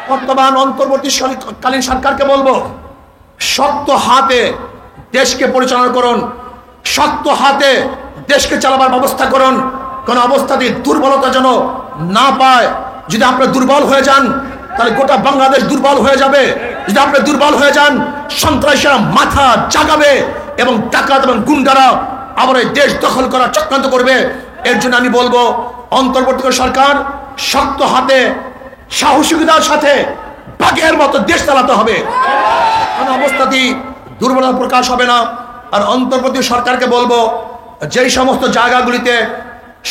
বর্তমান অন্তর্বর্তীকালীন সরকারকে বলবো, শক্ত হাতে দেশকে পরিচালনা করুন, শক্ত হাতে দেশকে চালাবার ব্যবস্থা করুন। কোন অবস্থাতেই দুর্বলতা যেন না পায়। যদি আপনি দুর্বল হয়ে যান তাহলে গোটা বাংলাদেশ দুর্বল হয়ে যাবে। যদি আপনি দুর্বল হয়ে যান, সন্ত্রাসীরা মাথা জাগাবে এবং ডাকাত এবং গুন্ডারা আবার এই দেশ দখল করার চক্রান্ত করবে। এর জন্য আমি বলবো, অন্তর্বর্তীকালীন সরকার শক্ত হাতে সাহসিকতার সাথে বাঘের মতো দেশ চালাতে হবে। কোন অবস্থাতেই দুর্বলতা প্রকাশ হবে না। আর অন্তর্বর্তী সরকারকে বলবো, যেই সমস্ত জায়গাগুলিতে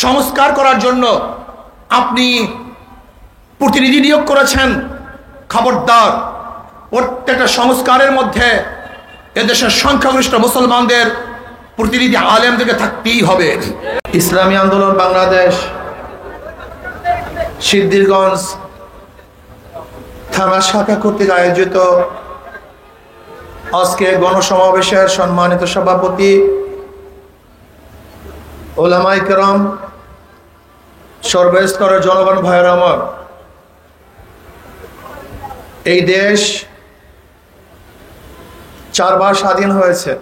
সংস্কার করার জন্য আপনি প্রতিনিধি নিয়োগ করেছেন, খবরদার প্রত্যেকটা সংস্কারের মধ্যে এদেশের সংখ্যাগরিষ্ঠ মুসলমানদের প্রতিনিধি আলেমদেরকে থাকতেই হবে। ইসলামী আন্দোলন বাংলাদেশ সিদ্ধিরগঞ্জ থানা শাখা কর্তৃক আয়োজিত আজকে গণসমাবেশের সম্মানিত সভাপতি, ওলামায়ে কেরাম, সর্বস্তরের জনগণ ভাইয়েরা আমার, এই দেশ 4 বার স্বাধীন হয়েছে।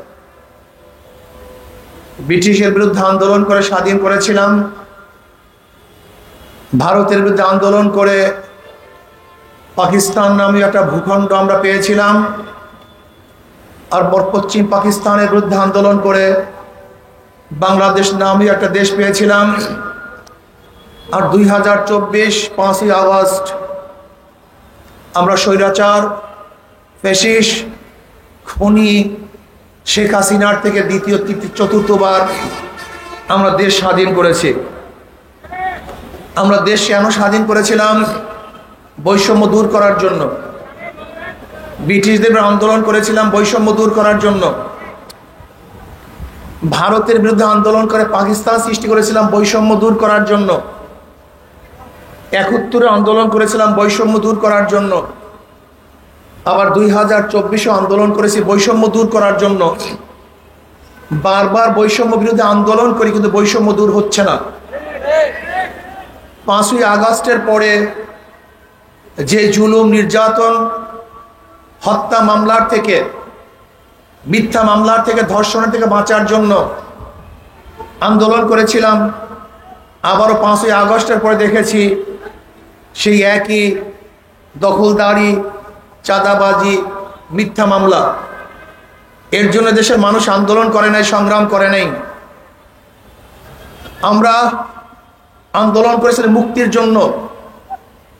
ব্রিটিশের বিরুদ্ধে আন্দোলন করে স্বাধীন করেছিলাম, ভারতের বিরুদ্ধে আন্দোলন করে পাকিস্তান নামে একটা ভূখণ্ড আমরা পেয়েছিলাম, আর পশ্চিম পাকিস্তানের বিরুদ্ধে আন্দোলন করে বাংলাদেশ নামে একটা দেশ পেয়েছিলাম। আর 2024 5ই আগস্ট আমরা স্বৈরাচার, ফ্যাসিস্ট, খুনি শেখ হাসিনার থেকে দ্বিতীয় চতুর্থবার আমরা দেশ স্বাধীন করেছি। আমরা দেশ কেন স্বাধীন করেছিলাম? বৈষম্য দূর করার জন্য। ব্রিটিশদের আন্দোলন করেছিলাম বৈষম্য দূর করার জন্য। ভারতের বিরুদ্ধে আন্দোলন করে পাকিস্তান সৃষ্টি করেছিলাম বৈষম্য দূর করার জন্য। 71 আন্দোলন করেছিলাম বৈষম্য দূর করার জন্য। আবার 2024 আন্দোলন করেছি বৈষম্য দূর করার জন্য। বারবার বৈষম্য বিরুদ্ধে আন্দোলন করি, কিন্তু বৈষম্য দূর হচ্ছে না। 5ই আগস্টের পরে যে জুলুম, নির্যাতন, হত্যা মামলার থেকে, মিথ্যা মামলার থেকে, ধর্ষণের থেকে বাঁচার জন্য আন্দোলন করেছিলাম। আবারও 5ই আগস্টের পরে দেখেছি সেই একই দখলদারি, চাঁদাবাজি, মিথ্যা মামলা। এর জন্য দেশের মানুষ আন্দোলন করে নাই, সংগ্রাম করে নাই। আমরা আন্দোলন করেছিলাম মুক্তির জন্য,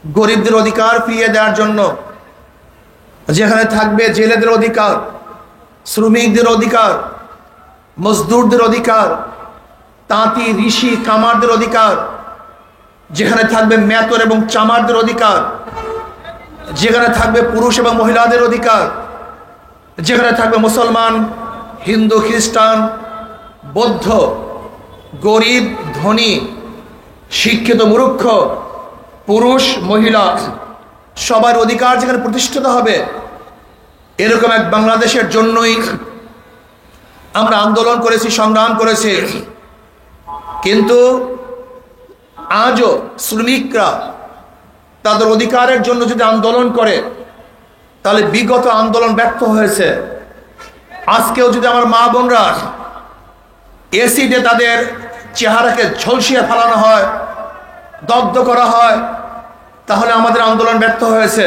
গরিবদের অধিকার ফিরিয়ে দেওয়ার জন্য, যেখানে থাকবে জেলেদের অধিকার, শ্রমিকদের অধিকার, মজদুরদের অধিকার, তাঁতি, ঋষি, কামারদের অধিকার, যেখানে থাকবে মেতর এবং চামারদের অধিকার, যেখানে থাকবে পুরুষ এবং মহিলাদের অধিকার, যেখানে থাকবে মুসলমান, হিন্দু, খ্রিস্টান, বৌদ্ধ, গরিব, ধনী, শিক্ষিত, মূর্খ, পুরুষ, মহিলা, সবার অধিকার যেখানে প্রতিষ্ঠিত হবে, এরকম এক বাংলাদেশের জন্যই আমরা আন্দোলন করেছি, সংগ্রাম করেছি। কিন্তু আজও শ্রমিকরা তাদের অধিকারের জন্য যদি আন্দোলন করে, তাহলে বিগত আন্দোলন ব্যর্থ হয়েছে। আজকেও যদি আমার মা বোনরা এসিডে তাদের চেহারাকে ঝলসিয়ে ফেলানো হয়, দগ্ধ করা হয়, তাহলে আমাদের আন্দোলন ব্যর্থ হয়েছে।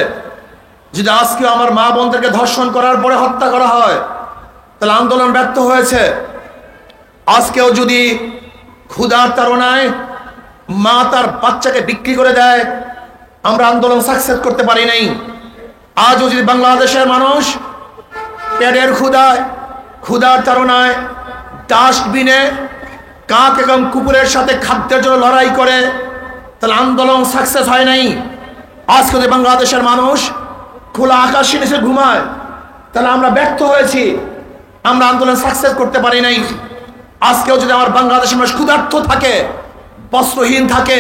যদি আজকেও আমার মা বোনদেরকে ধর্ষণ করার পরে হত্যা করা হয়, তাহলে আন্দোলন ব্যর্থ হয়েছে। আজকেও যদি ক্ষুধার তাড়নায় মা তার বাচ্চাকে বিক্রি করে দেয়, আমরা আন্দোলন সাকসেস করতে পারি নাই। আজও যদি বাংলাদেশের মানুষ পেটের ক্ষুধায়, ক্ষুধার তাড়নায় ডাস্টবিনে কাক এবং কুকুরের সাথে খাদ্যের জন্য লড়াই করে, তাহলে আন্দোলন সাকসেস হয় নাই। আজকে যদি বাংলাদেশের মানুষ খোলা আকাশের নিচে ঘুমায়, তাহলে আমরা ব্যর্থ হয়েছি, আমরা আন্দোলন সাকসেস করতে পারি নাই। আজকেও যদি আমার বাংলাদেশের মানুষ ক্ষুধার্ত থাকে, বস্ত্রহীন থাকে,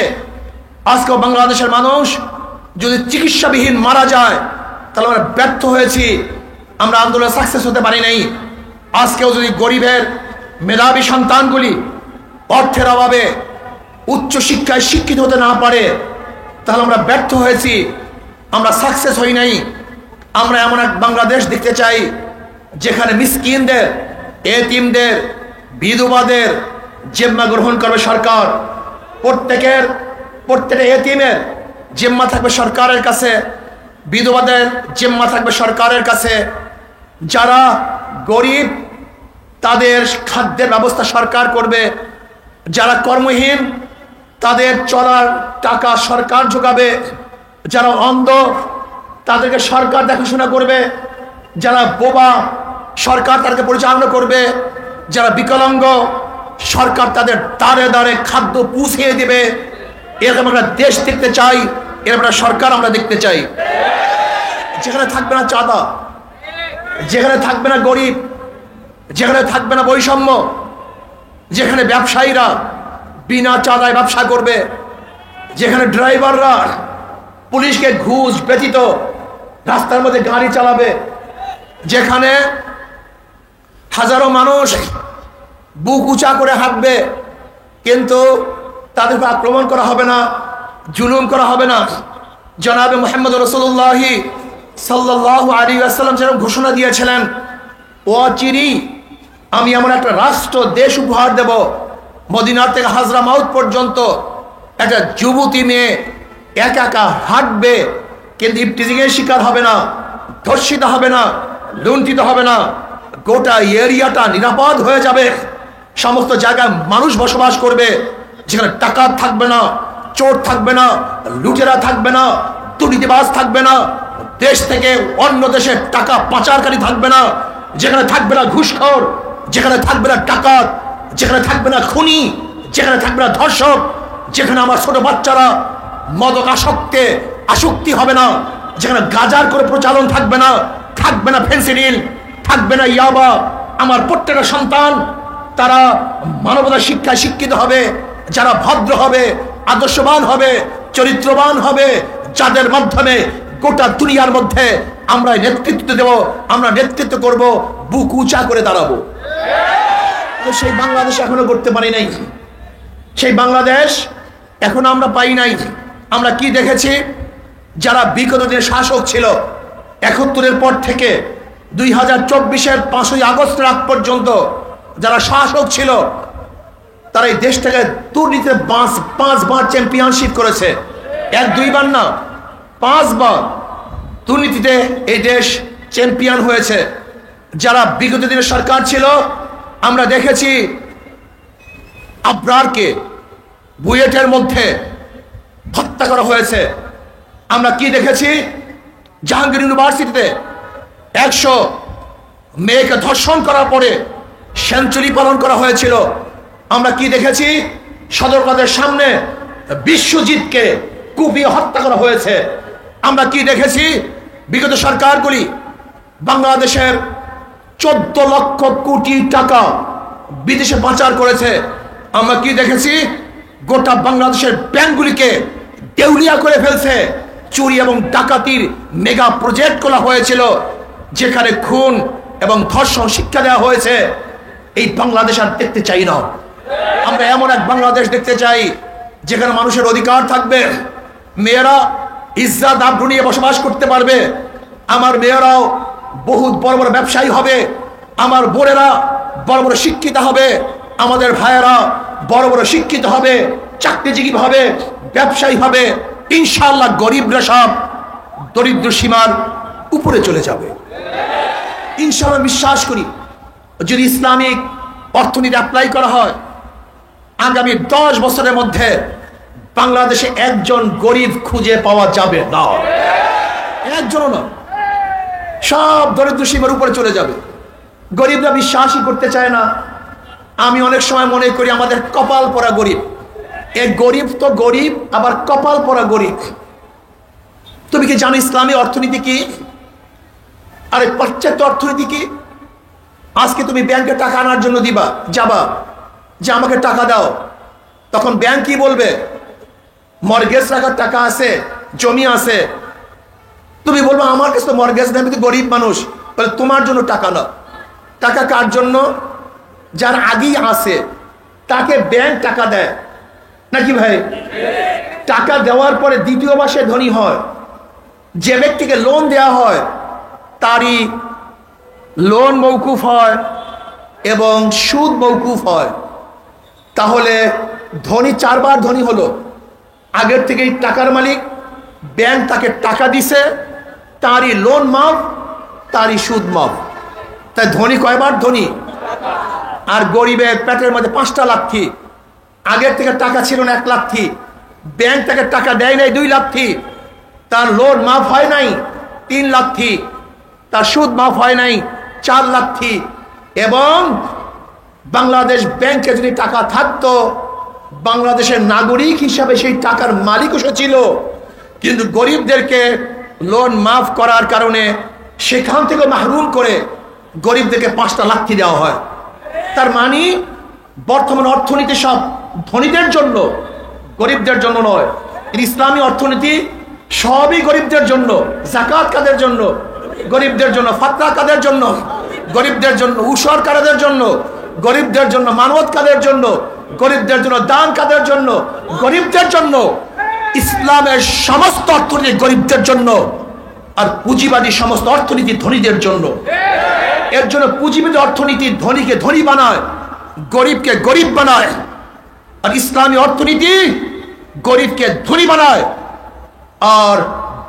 আজকেও বাংলাদেশের মানুষ যদি চিকিৎসাবিহীন মারা যায়, তাহলে আমরা ব্যর্থ হয়েছি, আমরা আন্দোলন সাকসেস হতে পারি নাই। আজকেও যদি গরিবের মেধাবী সন্তানগুলি অর্থের অভাবে উচ্চ শিক্ষায় শিক্ষিত হতে না পারে, তাহলে আমরা ব্যর্থ হয়েছি, আমরা সাকসেস হই নাই। আমরা এমন এক বাংলাদেশ দেখতে চাই যেখানে মিসকিনদের, এতিমদের, বিধবাদের জিম্মা গ্রহণ করবে সরকার। প্রত্যেকটা এতিমের জিম্মা থাকবে সরকারের কাছে, বিধবাদের জিম্মা থাকবে সরকারের কাছে। যারা গরিব তাদের খাদ্যের ব্যবস্থা সরকার করবে, যারা কর্মহীন তাদের চলার টাকা সরকার যোগাবে, যারা অন্ধ তাদেরকে সরকার দেখাশোনা করবে, যারা বোবা সরকার তাদেরকে পরিচালনা করবে, যারা বিকলাঙ্গ সরকার তাদের দাঁড়ে দাঁড়ে খাদ্য পৌঁছিয়ে দেবে। এরকম একটা দেশ দেখতে চাই, এরকম একটা সরকার আমরা দেখতে চাই, যেখানে থাকবে না চাঁদা, যেখানে থাকবে না গরিব, যেখানে থাকবে না বৈষম্য, যেখানে ব্যবসায়ীরা বিনা চাঁদায় ব্যবসা করবে, যেখানে ড্রাইভাররা পুলিশকে ঘুষ ব্যতীত রাস্তার মধ্যে গাড়ি চালাবে, যেখানে হাজারো মানুষ বুক উঁচা করে হাঁটবে কিন্তু তাদেরকে আক্রমণ করা হবে না, জুলুম করা হবে না। জনাবে মুহাম্মদ রাসূলুল্লাহ সাল্লাল্লাহু আলাইহি ওয়াসাল্লাম যেরকম ঘোষণা দিয়েছিলেন, অচিরেই আমি এমন একটা রাষ্ট্র দেশ উপহার দেব, মদিনার থেকে হাজরামাউত পর্যন্ত একটা যুবতী মেয়ে একা একা হাঁটবে কিন্তু ইফটিজিংয়ের শিকার হবে না, ধর্ষিত হবে না, লুণ্ঠিত হবে না। গোটা এরিয়াটা নিরাপদ হয়ে যাবে, সমস্ত জায়গায় মানুষ বসবাস করবে, যেখানে ডাকাত থাকবে না, চোর থাকবে না, লুটেরা থাকবে না, দুর্নীতিবাজ থাকবে না, দেশ থেকে অন্য দেশে টাকা পাচারকারী থাকবে না, যেখানে থাকবে না ঘুষখোর, যেখানে থাকবে না ডাকাত, যেখানে থাকবে না খুনি, যেখানে থাকবে না ধর্ষক, যেখানে আমার ছোট বাচ্চারা আসক্তি হবে না, যেখানে গাজার করে প্রচলন থাকবে না, থাকবে না ফেন্সিডিল, থাকবে না ইয়াবা। আমার প্রত্যেকটা সন্তান তারা মানবতা শিক্ষায় শিক্ষিত হবে, যারা ভদ্র হবে, আদর্শবান হবে, চরিত্রবান হবে, যাদের মাধ্যমে গোটা দুনিয়ার মধ্যে আমরা নেতৃত্ব দেব, আমরা নেতৃত্ব করব, বুক উঁচা করে দাঁড়াবো। সেই বাংলাদেশ এখনো করতে পারি নাই, সেই বাংলাদেশ এখনো আমরা পাই নাই। আমরা কি দেখেছি, যারা বিগত দিনে শাসক ছিল ৭১-এর পর থেকে ২০২৪-এর ৫ই আগস্টের আগ পর্যন্ত যারা শাসক ছিল তারা এই দেশটাকে দুর্নীতিতে ৫বার চ্যাম্পিয়নশিপ করেছে। ১-২বার না, ৫বার দুর্নীতিতে এই দেশ চ্যাম্পিয়ন হয়েছে। যারা বিগত দিনের সরকার ছিল আমরা দেখেছি আবরারকে বুয়েটের মধ্যে হত্যা করা হয়েছে। আমরা কি দেখেছি, জাহাঙ্গীর ইউনিভার্সিটিতে ১০০ মেয়েকে ধর্ষণ করার পরে সেঞ্চুরি পালন করা হয়েছিল। আমরা কি দেখেছি, সদরঘাটের সামনে বিশ্বজিৎকে কুপিয়ে হত্যা করা হয়েছে। আমরা কি দেখেছি, বিগত সরকারগুলি বাংলাদেশের ১৪ লক্ষ কোটি টাকা বিদেশে পাচার করেছে। আমরা কি দেখেছি, গোটা বাংলাদেশের ব্যাংকগুলিকে দেউলিয়া করে ফেলছে। চুরি এবং ডাকাতির মেগা প্রজেক্ট করা হয়েছিল, যেখানে খুন এবং ধর্ষণ শিক্ষা দেওয়া হয়েছে। এই বাংলাদেশ আর দেখতে চাই না। আমরা এমন এক বাংলাদেশ দেখতে চাই যেখানে মানুষের অধিকার থাকবে, মেয়েরা ইজ্জত আবরু নিয়ে বসবাস করতে পারবে, আমার মেয়েরাও বহুত বড় বড় ব্যবসায়ী হবে, আমার বোনেরা বড় বড় শিক্ষিত হবে, আমাদের ভাইয়েরা বড় বড় শিক্ষিত হবে, চাকরিজীবী হবে, ব্যবসায়ী হবে। ইনশাআল্লাহ গরিবরা সব দরিদ্র সীমার উপরে চলে যাবে। ইনশাআল্লাহ বিশ্বাস করি, যদি ইসলামিক অর্থনীতি অ্যাপ্লাই করা হয়, আগামী ১০ বছরের মধ্যে বাংলাদেশে একজন গরিব খুঁজে পাওয়া যাবে না, একজনও না, সব দরিদ্র সীমার উপরে চলে যাবে। গরিবরা বিশ্বাসই করতে চায় না। আমি অনেক সময় মনে করি আমাদের কপাল পরা গরিব। এই গরিব তো গরিব, আবার কপাল পরা গরিব। তুমি কি জানো ইসলামী অর্থনীতি কি? আরে পাশ্চাত্য অর্থনীতি কি? আজকে তুমি ব্যাংকে টাকা আনার জন্য যাবা যে আমাকে টাকা দাও, তখন ব্যাংক কি বলবে? মর্গেজ রাখার টাকা আছে, জমি আছে। তুমি বলবো আমার কাছে তো মর্গেজ নেই, আমি তো গরিব মানুষ। বলে তোমার জন্য টাকা না। টাকা কার জন্য? যার আগেই আছে তাকে ব্যাংক টাকা দেয় নাকি ভাই? টাকা দেওয়ার পরে দ্বিতীয়বার সে ধনী হয়। যে ব্যক্তিকে লোন দেয়া হয় তারই লোন মৌকুফ হয় এবং সুদ মৌকুফ হয়। তাহলে ধনী চারবার ধনী হলো, আগের থেকেই টাকার মালিক, ব্যাংক তাকে টাকা দিছে, তারই লোন মাফ, তারই সুদ মাফ। তাই ধনী কয়বার ধনী? আর গরিবের পেটের মধ্যে 5টা লাথি, আগের থেকে টাকা ছিল না 1 লাথি, ব্যাংক তাকে টাকা দেয় নাই 2 লাথি, তার লোন মাফ হয় নাই 3 লাথি, তার সুদ মাফ হয় নাই 4 লাথি। এবং বাংলাদেশ ব্যাংকে যদি টাকা থাকতো, বাংলাদেশের নাগরিক হিসাবে সেই টাকার মালিকও সে ছিল, কিন্তু গরিবদেরকে লোন মাফ করার কারণে সেখান থেকে মাহরুম করে গরিবদেরকে 5টা লাথি দেওয়া হয়। তার মানে বর্তমান অর্থনীতি সব ধনীদের জন্য, গরিবদের জন্য নয়। ইসলামী অর্থনীতি সবই গরিবদের জন্য। যাকাত কাদের জন্য? গরিবদের জন্য। ফাতরা কাদের জন্য? গরিবদের জন্য। উসর কাদের জন্য? গরিবদের জন্য। মানত কাদের জন্য? গরিবদের জন্য। দান কাদের জন্য? গরিবদের জন্য। ইসলামের সমস্ত অর্থনীতি গরিবদের জন্য, আর পুঁজিবাদী সমস্ত অর্থনীতি ধনীদের জন্য। এর জন্য পুঁজিবাদী অর্থনীতি ধনীকে ধনী বানায়, গরিবকে গরিব বানায়, আর ইসলামী অর্থনীতি গরিবকে ধনী বানায় আর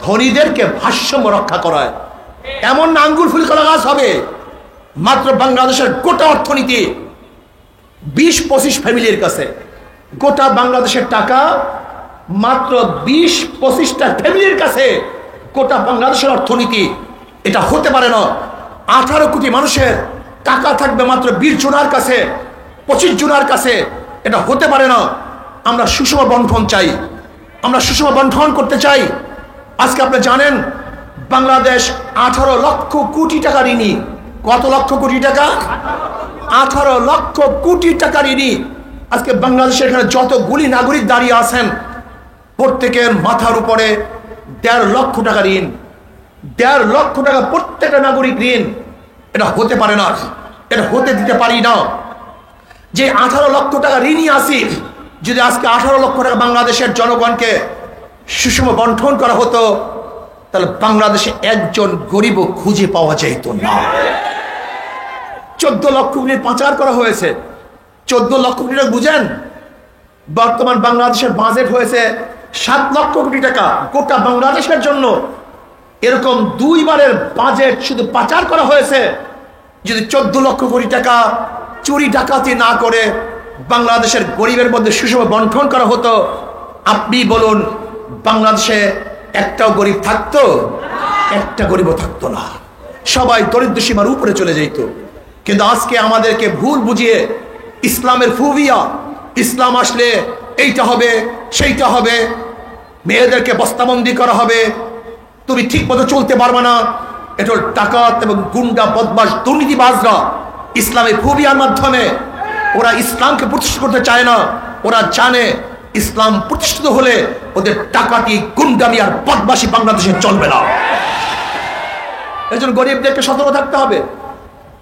ধনীদেরকে ভারসাম্য রক্ষা করায়। এমন না আঙ্গুল ফুল কলা গাছ হবে। মাত্র বাংলাদেশের গোটা অর্থনীতি 20-25 ফ্যামিলির কাছে, গোটা বাংলাদেশের টাকা মাত্র 20-25টা ফ্যামিলির কাছে গোটা বাংলাদেশের অর্থনীতি। এটা হতে পারে না। 18 কোটি মানুষের টাকা থাকবে মাত্র 20 জনের কাছে, 25 জনের কাছে। এটা হতে পারে না। আমরা সুষম বন্টন চাই, আমরা সুষম বন্টন করতে চাই। আজকে আপনি জানেন বাংলাদেশ 18 লক্ষ কোটি টাকা ঋণী। কত লক্ষ কোটি টাকা? 18 লক্ষ কোটি টাকা ঋণী। আজকে বাংলাদেশের এখানে যতগুলি নাগরিক দাঁড়িয়ে আছেন, প্রত্যেকের মাথার উপরে 1.5 লক্ষ টাকা ঋণ। 1.5 লক্ষ টাকা প্রত্যেকটা নাগরিক ঋণ। এটা হতে পারে না, এটা হতে দিতে পারি না। যে 18 লক্ষ টাকা ঋণই আসি, যদি আজকে 18 লক্ষ টাকা বাংলাদেশের জনগণকে সুষম বন্টন করা হতো, তাহলে বাংলাদেশে একজন গরিবও খুঁজে পাওয়া যেত না। 14 লক্ষ কোটি পাচার করা হয়েছে। 14 লক্ষ কোটি টাকা বুঝেন? বর্তমান বাংলাদেশের বাজেট হয়েছে 7 লক্ষ কোটি টাকা গোটা বাংলাদেশের জন্য। এরকম 2 বারের বাজেট শুধু পাচার করা হয়েছে। যদি 14 লক্ষ কোটি টাকা চুরি ডাকাতি না করে বাংলাদেশের গরিবের মধ্যে সুষম বন্টন করা হতো, আপনি বলুন বাংলাদেশে একটাও গরিব থাকতো? একটা গরিবও থাকতো না। সবাই দরিদ্র সীমার উপরে চলে যেত। কিন্তু আজকে আমাদেরকে ভুল বুঝিয়ে ইসলামের ফুবিয়া, ইসলাম আসলে এইটা হবে সেইটা হবে, মেয়েদেরকে বস্তাবন্দি করা হবে, তুমি ঠিক মতো চলতে পারবে না। এটা ডাকাত এবং গুন্ডা বদমাশ দুর্নীতিবাজরা ইসলামের ফুবিয়ার মাধ্যমে ওরা ইসলামকে প্রতিষ্ঠিত করতে চায় না। ওরা জানে ইসলাম প্রতিষ্ঠিত হলে ওদের ডাকাতি, গুন্ডামি আর বদমাশি বাংলাদেশে চলবে না। এই জন্য গরিবদেরকে সতর্ক থাকতে হবে,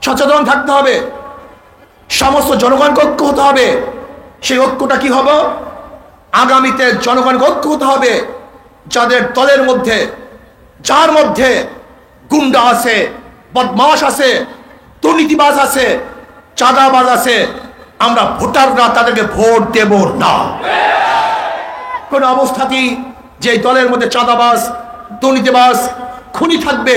সচেতন থাকতে হবে, সমস্ত জনগণকে ঐক্য হতে হবে। সেই ঐক্যটা কি হবে? আগামীতে জনগণকে ঐক্য হতে হবে। যাদের দলের মধ্যে, যার মধ্যে গুন্ডা আছে, বদমাশ আছে, দুর্নীতিবাজ আছে, চাঁদাবাজ আছে, আমরা ভোটাররা তাদেরকে ভোট দেব না। কোন অবস্থাতেই যে দলের মধ্যে চাঁদাবাজ, দুর্নীতিবাজ, খুনি থাকবে,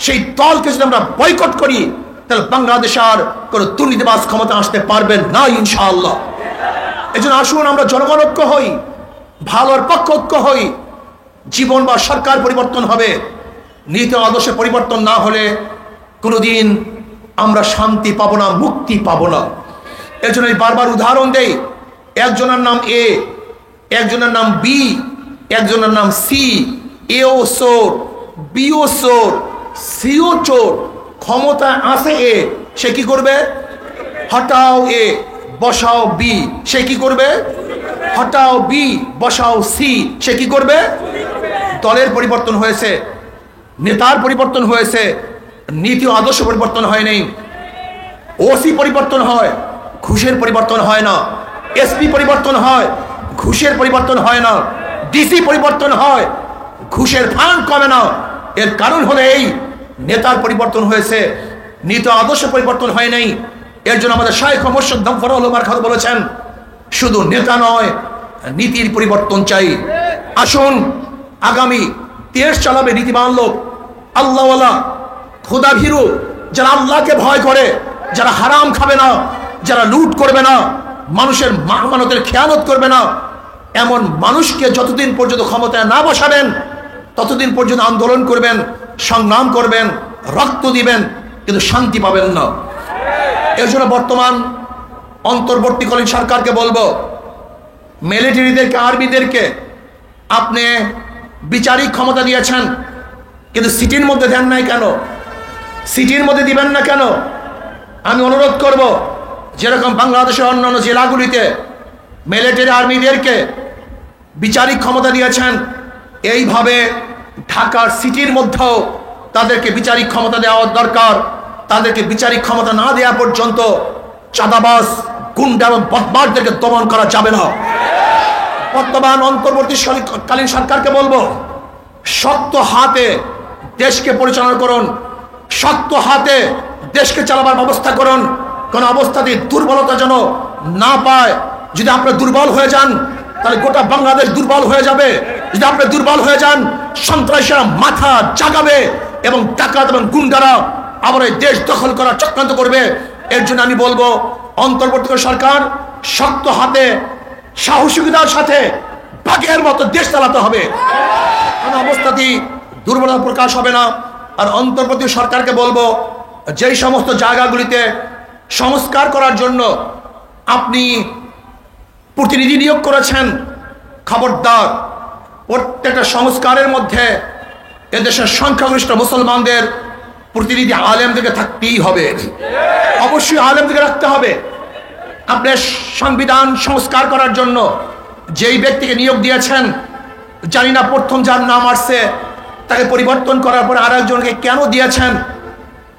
সেই দলকে যদি আমরা বয়কট করি, তাহলে বাংলাদেশ আর কোন দুর্নীতিবাজ ক্ষমতা আসতে পারবেন না ইনশাআল্লাহ। এই জন্য আসুন আমরা জনগণ ঐক্য হই, ভালোর পক্ষ ঐক্য হই। জীবন বা সরকার পরিবর্তন হবে, নীতি আদর্শে পরিবর্তন না হলে কোনোদিন আমরা শান্তি পাবো না, মুক্তি পাবো না। এর জন্য বারবার উদাহরণ দেই। একজনের নাম এ, একজনের নাম বি, একজনের নাম সি। এও চোর, বিও চোর, সিও চোর। ক্ষমতা আছে এ, সে কি করবে? হটাও এ, বসাও বি, সে কি করবে? হটাও বি, বসাও সি, সে কি করবে? দলের পরিবর্তন হয়েছে, নেতার পরিবর্তন হয়েছে, নীতি আদর্শ পরিবর্তন হয়নি। ওসি পরিবর্তন হয়, ঘুষের পরিবর্তন হয় না। এসপি পরিবর্তন হয়, ঘুষের পরিবর্তন হয় না। ডিসি পরিবর্তন হয়, ঘুষের ফান্ড কমে না। এর কারণ হলো এই নেতার পরিবর্তন হয়েছে, নীতি আদর্শ পরিবর্তন হয় নাই। এর জন্য আমাদের শাইখ মুর্শিদ গফফারুল বারকাত বলেছেন, শুধু নেতা নয়, নীতির পরিবর্তন চাই। আসুন আগামী দেশ চালাবে নীতিবান লোক, আল্লাহওয়ালা, খোদা ভীরু, যারা আল্লাহকে ভয় করে, যারা হারাম খাবে না, যারা লুট করবে না, মানুষের আমানতের খেয়ানত করবে না, এমন মানুষকে যতদিন পর্যন্ত ক্ষমতায় না বসাবেন ততদিন পর্যন্ত আন্দোলন করবেন, সংগ্রাম করবেন, রক্ত দিবেন, কিন্তু শান্তি পাবেন না। এর জন্য বর্তমান অন্তর্বর্তীকালীন সরকারকে বলবো, মিলিটারিদেরকে, আর্মিদেরকে আপনি বিচারিক ক্ষমতা দিয়েছেন, কিন্তু সিটির মধ্যে দেন নাই কেন? সিটির মধ্যে দিবেন না কেন? আমি অনুরোধ করব, যেরকম বাংলাদেশের অন্যান্য জেলাগুলিতে মিলিটারি আর্মিদেরকে বিচারিক ক্ষমতা দিয়েছেন, এইভাবে ঢাকার সিটির মধ্যেও তাদেরকে বিচারিক ক্ষমতা দেওয়া দরকার। তাদেরকে বিচারিক ক্ষমতা না দেওয়া পর্যন্ত চাঁদাবাজ, গুন্ডা এবং বদমাশদেরকে দমন করা যাবে না। বর্তমান অন্তর্বর্তীকালীন সরকারকে বলবো, শক্ত হাতে দেশকে পরিচালনা করুন, শক্ত হাতে দেশকে চালাবার ব্যবস্থা করুন। কোন অবস্থাতেই দুর্বলতা যেন না পায়। যদি আপনি দুর্বল হয়ে যান তাহলে গোটা বাংলাদেশ দুর্বল হয়ে যাবে। যদি আপনি দুর্বল হয়ে যান, সন্ত্রাসীরা মাথা জাগাবে এবং ডাকাত এবং গুন্ডারা আবার এই দেশ দখল করার চক্রান্ত করবে। এর জন্য আমি বলবো, অন্তর্বর্তীকালীন সরকার শক্ত হাতে, সাহসিকতার সাথে বাঘের মতো দেশ চালাতে হবে। কোন অবস্থাতেই দুর্বলতা প্রকাশ হবে না। আর অন্তর্বর্তী সরকারকে বলবো, যেই সমস্ত জায়গাগুলিতে সংস্কার করার জন্য আপনি প্রতিনিধি নিয়োগ করেছেন, খবরদার প্রত্যেকটা সংস্কারের মধ্যে এদেশের সংখ্যাগরিষ্ঠ মুসলমানদের প্রতিনিধি আলেমদেরকে থাকতেই হবে। অবশ্যই আলেমদেরকে রাখতে হবে। আপনার সংবিধান সংস্কার করার জন্য যেই ব্যক্তিকে নিয়োগ দিয়েছেন, জানি না প্রথম যার নাম আসছে তাকে পরিবর্তন করার পর আর একজনকে কেন দিয়েছেন।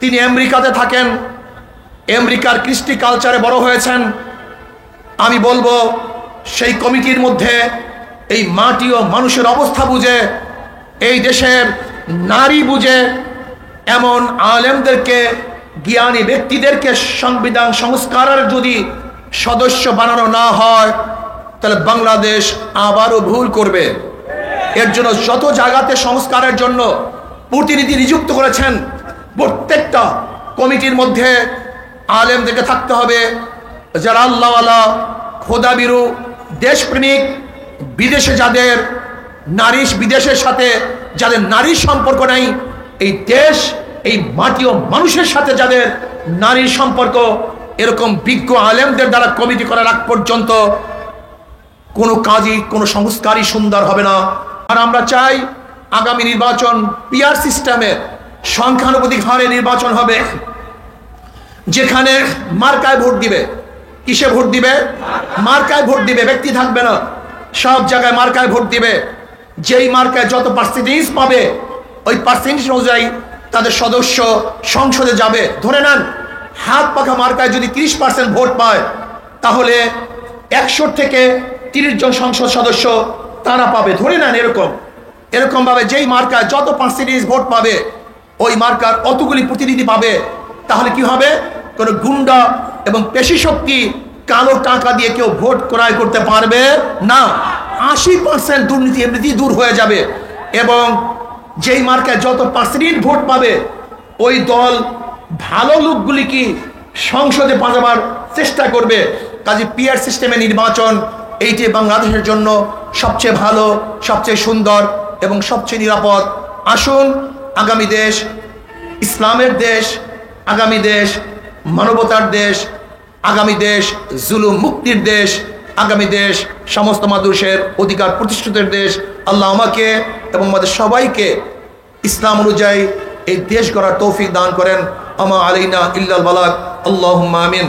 তিনি আমেরিকাতে থাকেন, আমেরিকার কৃষ্টি কালচারে বড় হয়েছেন। আমি বলবো, সেই কমিটির মধ্যে এই মাটি ও মানুষের অবস্থা বুঝে, এই দেশের নারী বুঝে এমন আলেমদেরকে, জ্ঞানী ব্যক্তিদেরকে সংবিধান সংস্কারের যদি সদস্য বানানো না হয় তাহলে বাংলাদেশ আবারও ভুল করবে। এর জন্য যত জায়গাতে সংস্কারের জন্য প্রতিনিধি নিযুক্ত করেছেন, প্রত্যেকটা কমিটির মধ্যে আলেমদেরকে থাকতে হবে, যারা আল্লাহওয়ালা, খোদাবিরু, দেশপ্রেমিক, বিদেশে যাদের বিদেশের সাথে যাদের নারীর সম্পর্ক নাই, এই দেশ, এই মাটি ও মানুষের সাথে যাদের নারীর সম্পর্ক, এরকম বিজ্ঞ আলেমদের দ্বারা কমিটি করার আগ পর্যন্ত কোনো কাজই, কোনো সংস্কারই সুন্দর হবে না। আর আমরা চাই আগামী নির্বাচন পিআর সিস্টেমে সংখ্যানুপাতিক হারে নির্বাচন হবে, যেখানে মার্কায় ভোট দিবে। কিসে ভোট দিবে? মার্কায় ভোট দিবে, ব্যক্তি থাকবে না। সব জায়গায় মার্কায় ভোট দিবে। যেই মার্কায় যত পার্সেন্টেজ পাবে ওই পার্সেন্টেজ অনুযায়ী তাদের সদস্য সংসদে যাবে। ধরে নেন হাত পাখা মার্কায় যদি 30% ভোট পায়, তাহলে 100 থেকে 30 জন সংসদ সদস্য তারা পাবে। ধরে নেন এরকম ভাবে যেই মার্কায় যত পার্সেন্টেজ ভোট পাবে ওই মার্কার অতগুলি প্রতিনিধি পাবে। তাহলে কি হবে? কোনো গুন্ডা এবং পেশি শক্তি, কালো টাকা দিয়ে কেউ ভোট ক্রয় করতে পারবে না। 80% দুর্নীতি এমনিতে দূর হয়ে যাবে। এবং যেই মার্কায় যত পার্সেন্টেজ ভোট পাবে ওই দল ভালো লোকগুলি কি সংসদে পাঠাবার চেষ্টা করবে। কাজে পিআর সিস্টেমে নির্বাচন, এইটি বাংলাদেশের জন্য সবচেয়ে ভালো, সবচেয়ে সুন্দর এবং সবচেয়ে নিরাপদ। আসুন, আগামী দেশ ইসলামের দেশ, আগামী দেশ মানবতার দেশ, আগামী দেশ জুলুম মুক্তির দেশ, আগামী দেশ সমস্ত মানুষের অধিকার প্রতিষ্ঠিতের দেশ। আল্লাহ আমাকে এবং আমাদের সবাইকে ইসলাম অনুযায়ী এই দেশ গড়ার তৌফিক দান করেন। আমা আলাইনা ইল্লাল বালাগ। আল্লাহুম্মা আমিন।